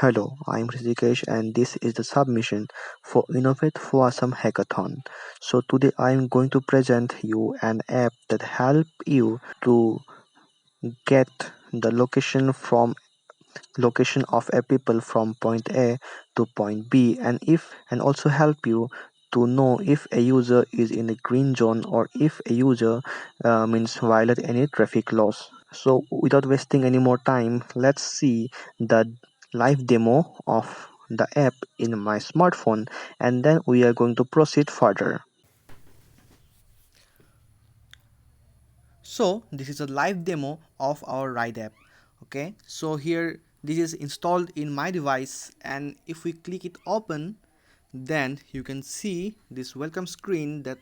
Hello, I'm Hrishikesh and this is the submission for Innovate for Assam hackathon. So today I'm going to present you an app that help you to get the location of a people from point A to point B and also help you to know if a user is in a green zone or if a user means violate any traffic laws. So without wasting any more time, let's see the live demo of the app in my smartphone and then we are going to proceed further. So this is a live demo of our ride app. Okay, so here this is installed in my device, and if we click it open, then you can see this welcome screen that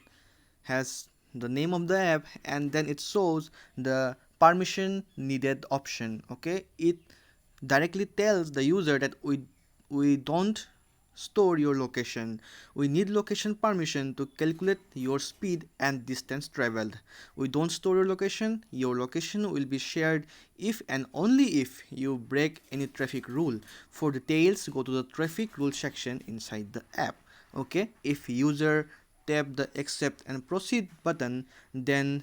has the name of the app, and then it shows the permission needed option. Okay, it directly tells the user that we don't store your location. We need location permission to calculate your speed and distance traveled. We don't store your location. Your location will be shared if and only if you break any traffic rule. For details, go to the traffic rule section inside the app. Okay, if user tap the accept and proceed button, then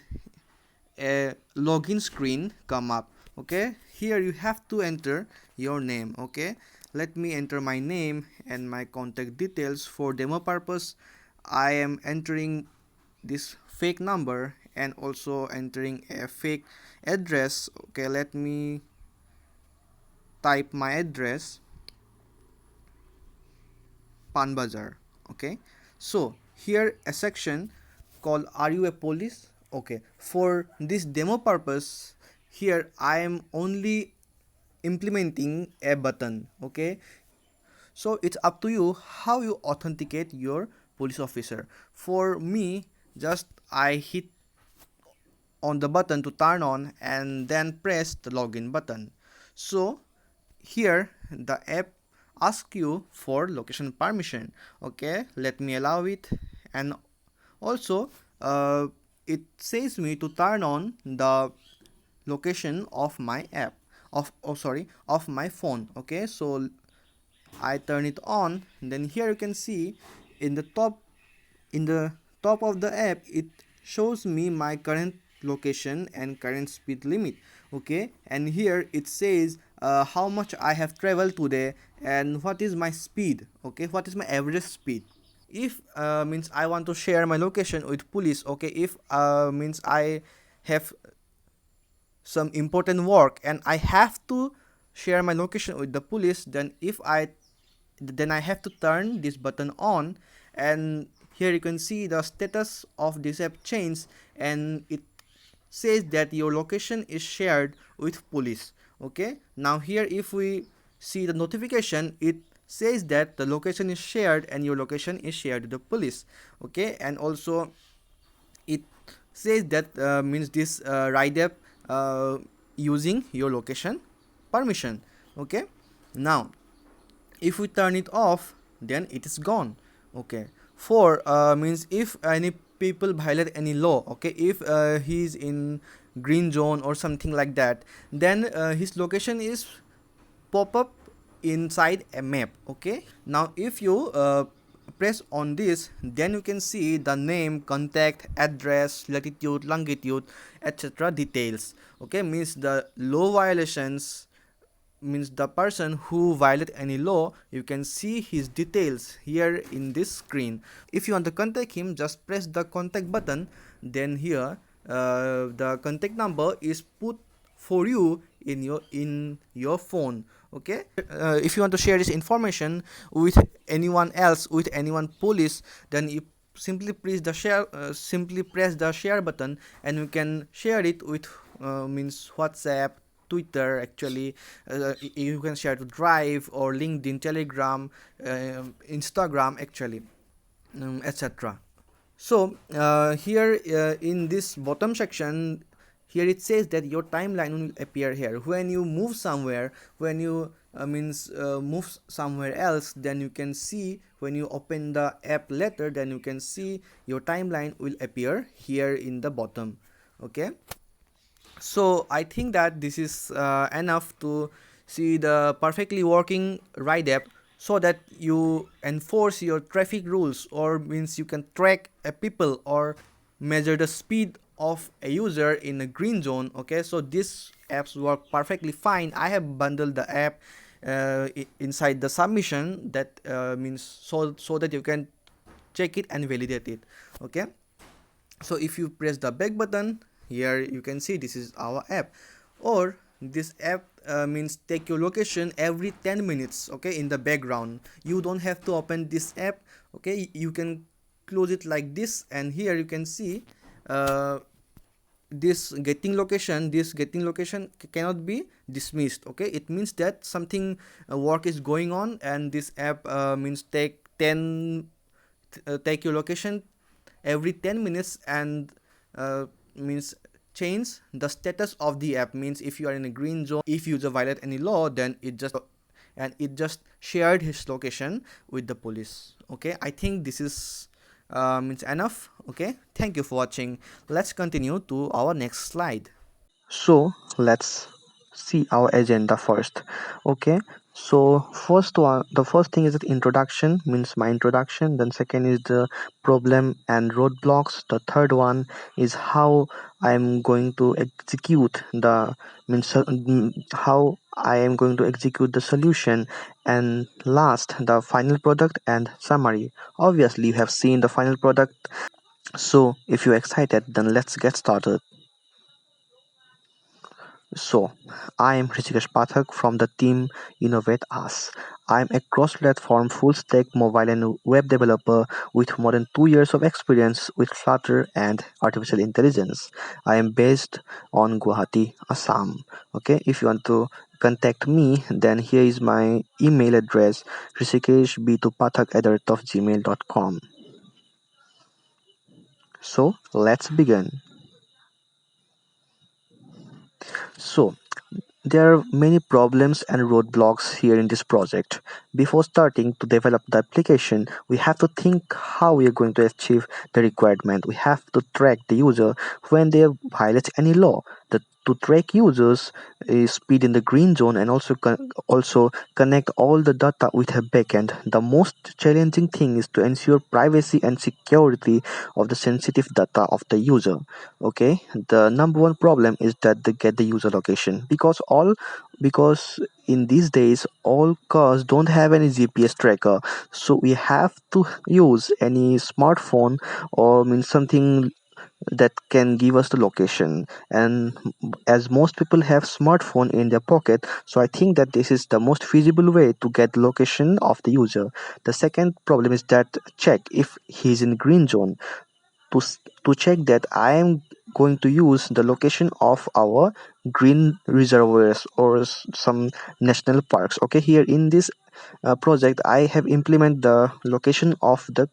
a login screen come up. Okay, here you have to enter your name. Okay, let me enter my name and my contact details. For demo purpose, I am entering this fake number and also entering a fake address. Okay, let me type my address, Panbazar. Okay, so here a section called are you a police. Okay, for this demo purpose, here I am only implementing a button. Okay, so it's up to you how you authenticate your police officer. For me, just I hit on the button to turn on and then press the login button. So here the app asks you for location permission. Okay, let me allow it. And also it says me to turn on the location of my app of my phone. Okay, so I turn it on, then here you can see in the top in the top of the app it shows me my current location and current speed limit. Okay, and here it says how much I have traveled today and what is my speed. Okay, what is my average speed. If means I want to share my location with police. Okay, if means I have some important work and I have to share my location with the police, then I have to turn this button on, and here you can see the status of this app change, and it says that your location is shared with police. Okay, now here if we see the notification, it says that the location is shared and your location is shared with the police. Okay, and also it says that means this ride app using your location permission. Okay, now if we turn it off, then it is gone. Okay, for means if any people violate any law. Okay, if he is in green zone or something like that, then his location is pop up inside a map. Okay, now if you press on this, then you can see the name, contact, address, latitude, longitude, etc. details. Okay, means the law violations, means the person who violate any law, you can see his details here in this screen. If you want to contact him, just press the contact button, then here the contact number is put for you in your phone. Okay, if you want to share this information with anyone else, with anyone police, then you simply press the share button and you can share it with means WhatsApp, Twitter. Actually, you can share to Drive or LinkedIn, Telegram, Instagram actually, etc. So here in this bottom section, here it says that your timeline will appear here when you move somewhere. When you move somewhere else, then you can see, when you open the app later, then you can see your timeline will appear here in the bottom. Okay, so I think that this is enough to see the perfectly working ride app so that you enforce your traffic rules, or means you can track a people or measure the speed of a user in a green zone. Okay, so these apps work perfectly fine. I have bundled the app inside the submission, that means so that you can check it and validate it. Okay, so if you press the back button, here you can see this is our app. Or this app means take your location every 10 minutes, okay, in the background. You don't have to open this app. Okay, you can close it like this, and here you can see uh, this getting location cannot be dismissed. Okay, it means that something work is going on, and this app means take your location every 10 minutes, and means change the status of the app. Means if you are in a green zone, if user violate any law, then it just shared his location with the police. Okay, I think this is means enough. Okay, thank you for watching. Let's continue to our next slide. So let's see our agenda first. Okay. So the first thing is the introduction, means my introduction. Then second is the problem and roadblocks. The third one is how I'm going to execute the how I am going to execute the solution, and last the final product and summary. Obviously, you have seen the final product. So if you're excited, then let's get started. So, I am Rishikesh Pathak from the team Innovate Us. I am a cross-platform full-stack mobile and web developer with more than 2 years of experience with Flutter and artificial intelligence. I am based on Guwahati, Assam. Okay, if you want to contact me, then here is my email address, rishikeshb2pathak@gmail.com. So, let's begin. So, there are many problems and roadblocks here in this project. Before starting to develop the application, we have to think how we are going to achieve the requirement. We have to track the user when they violate any law. To track users speed in the green zone, and also connect all the data with a backend. The most challenging thing is to ensure privacy and security of the sensitive data of the user. Okay, the number one problem is that they get the user location, because in these days all cars don't have any GPS tracker, so we have to use any smartphone or mean something that can give us the location. And as most people have smartphone in their pocket, so I think that this is the most feasible way to get the location of the user. The second problem is that check if he's in green zone. To check that, I am going to use the location of our green reservoirs or some national parks. Okay, here in this project I have implemented the location of the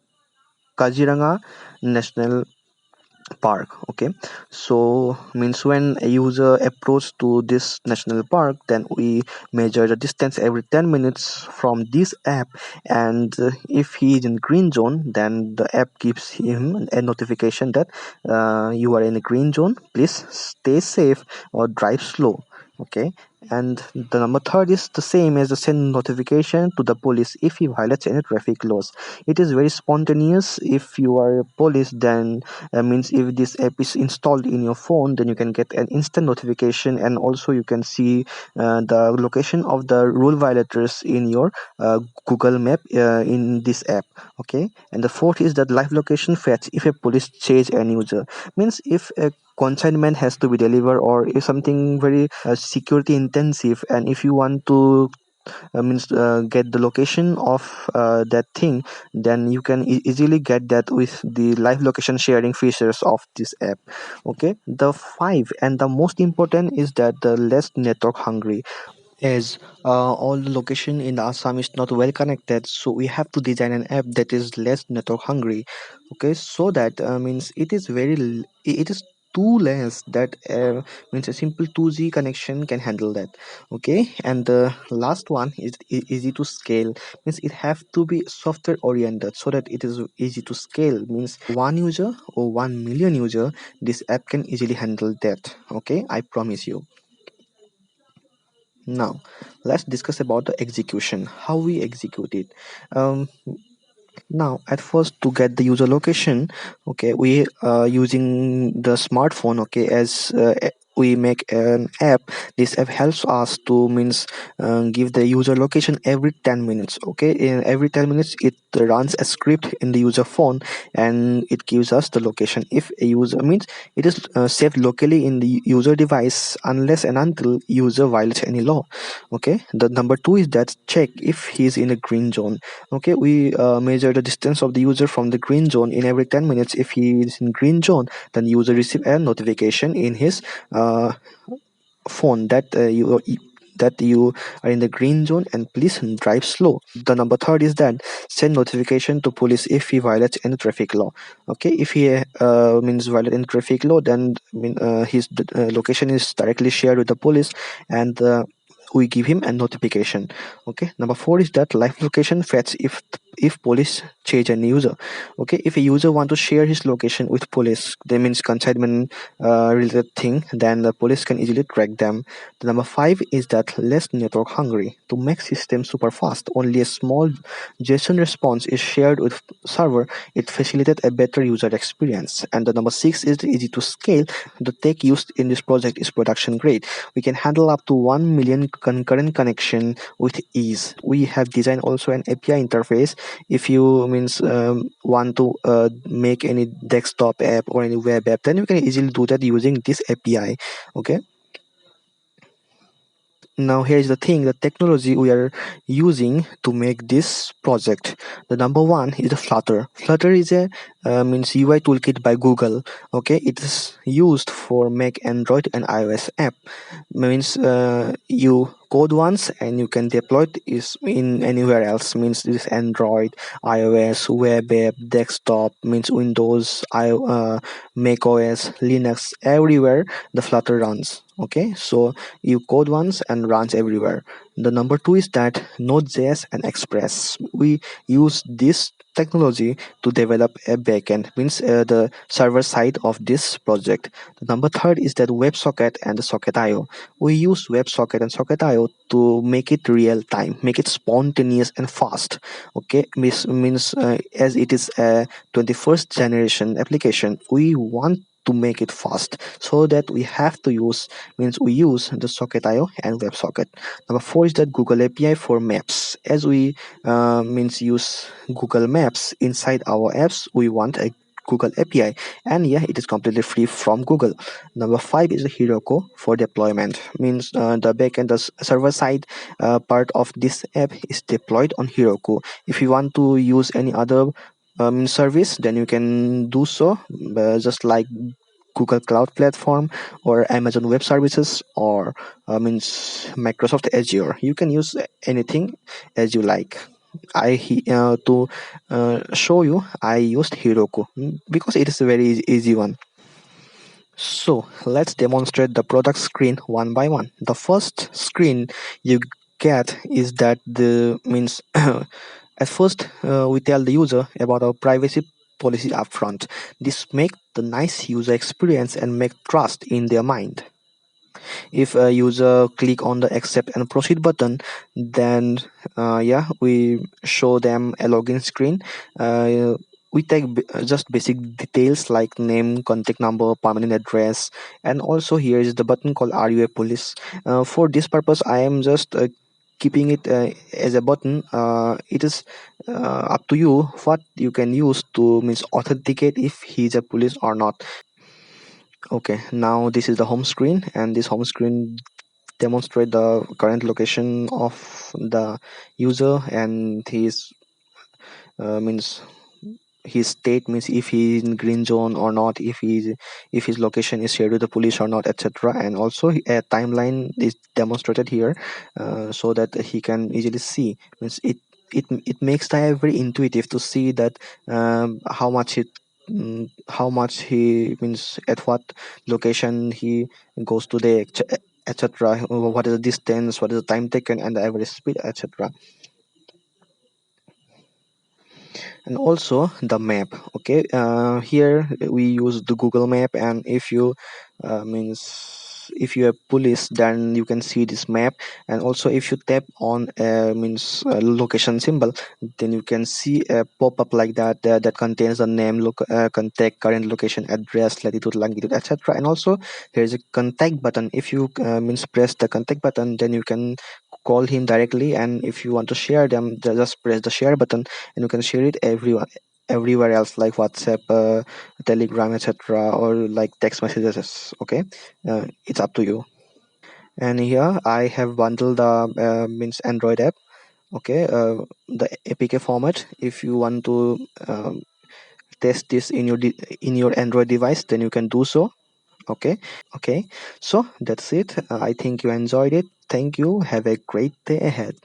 Kaziranga National Park. Okay, so means when a user approach to this national park, then we measure the distance every 10 minutes from this app, and if he is in green zone, then the app gives him a notification that you are in a green zone, please stay safe or drive slow. Okay, and the number third is the same as the send notification to the police if he violates any traffic laws. It is very spontaneous. If you are a police, then means if this app is installed in your phone, then you can get an instant notification, and also you can see the location of the rule violators in your Google Map in this app. Okay, and the fourth is that live location fetch if a police chase an user, means if a consignment has to be delivered or if something very security intensive, and if you want to means get the location of that thing, then you can easily get that with the live location sharing features of this app. Okay, the five and the most important is that the less network hungry, as all the location in Assam is not well connected, so we have to design an app that is less network hungry. Okay, so that means it is too less that means a simple 2G connection can handle that. Okay, and the last one is easy to scale, means it have to be software oriented so that it is easy to scale, means 1 user or 1 million user, this app can easily handle that. Okay, I promise you. Now let's discuss about the execution, how we execute it. um, Now, at first, to get the user location, okay, we using the smartphone, okay, as we make an app. This app helps us to means give the user location every 10 minutes. Okay, in every 10 minutes, it runs a script in the user phone, and it gives us the location. If a user means it is saved locally in the user device unless and until user violates any law. Okay, the number two is that check if he is in a green zone. Okay, we measure the distance of the user from the green zone in every 10 minutes. If he is in green zone, then user receive a notification in his uh, phone that you are in the green zone and please drive slow. The number third is that send notification to police if he violates any traffic law. Okay, if he means violate any traffic law, then his location is directly shared with the police, and we give him a notification. Okay, number four is that live location fetch if police change an user. Okay, if a user want to share his location with police, that means consignment related thing, then the police can easily track them. The number five is that less network hungry. To make system super fast, only a small JSON response is shared with server. It facilitates a better user experience. And the number six is easy to scale. The tech used in this project is production grade. We can handle up to 1 million concurrent connection with ease. We have designed also an API interface. If you means want to make any desktop app or any web app, then you can easily do that using this API. Okay, now here's the thing, the technology we are using to make this project. The number one is the Flutter is a means UI toolkit by Google. Okay, it is used for Mac, Android and iOS app. Means you code once and you can deploy it is in anywhere else. Means this Android, iOS, web app, desktop, means Windows, Mac OS, Linux, everywhere the Flutter runs. Okay, so you code once and runs everywhere. The number two is that Node.js and Express. We use this technology to develop a backend, means the server side of this project. The number third is that WebSocket and the Socket.io. We use WebSocket and Socket.io to make it real time, make it spontaneous and fast. Okay, means as it is a 21st generation application, we want to make it fast, so that we have to use means we use the Socket.io and WebSocket. Number four is that Google API for maps. As we means use Google Maps inside our apps, we want a Google API, and yeah, it is completely free from Google. Number five is the Heroku for deployment. Means the backend, the server side part of this app is deployed on Heroku. If you want to use any other service, then you can do so, just like Google Cloud Platform or Amazon Web Services or means Microsoft Azure. You can use anything as you like. To show you, I used Heroku because it is a very easy one. So let's demonstrate the product screen one by one. The first screen you get is that the means at first we tell the user about our privacy policy upfront. This make the nice user experience and make trust in their mind. If a user click on the accept and proceed button, then yeah, we show them a login screen. We take just basic details like name, contact number, permanent address, and also here is the button called are you a police. For this purpose I am just keeping it as a button. It is up to you what you can use to means authenticate if he's a police or not. Okay, now this is the home screen, and this home screen demonstrate the current location of the user and his means his state, means if he is in green zone or not, if his location is shared with the police or not, etc. And also a timeline is demonstrated here, so that he can easily see. Means it makes the very intuitive to see that how much he means at what location he goes to the etc. What is the distance, what is the time taken, and the average speed, etc. And also the map. Okay, here we use the Google Map, and if you means if you have police, then you can see this map. And also if you tap on means location symbol, then you can see a pop-up like that, that contains the name, contact, current location, address, latitude, longitude, etc. And also there is a contact button. If you means press the contact button, then you can call him directly. And if you want to share them, just press the share button, and you can share it everywhere else, like WhatsApp, Telegram, etc., or like text messages. Okay, it's up to you. And here I have bundled the means Android app. Okay, the APK format. If you want to test this in in your Android device, then you can do so. Okay. Okay, so that's it. I think you enjoyed it. Thank you. Have a great day ahead.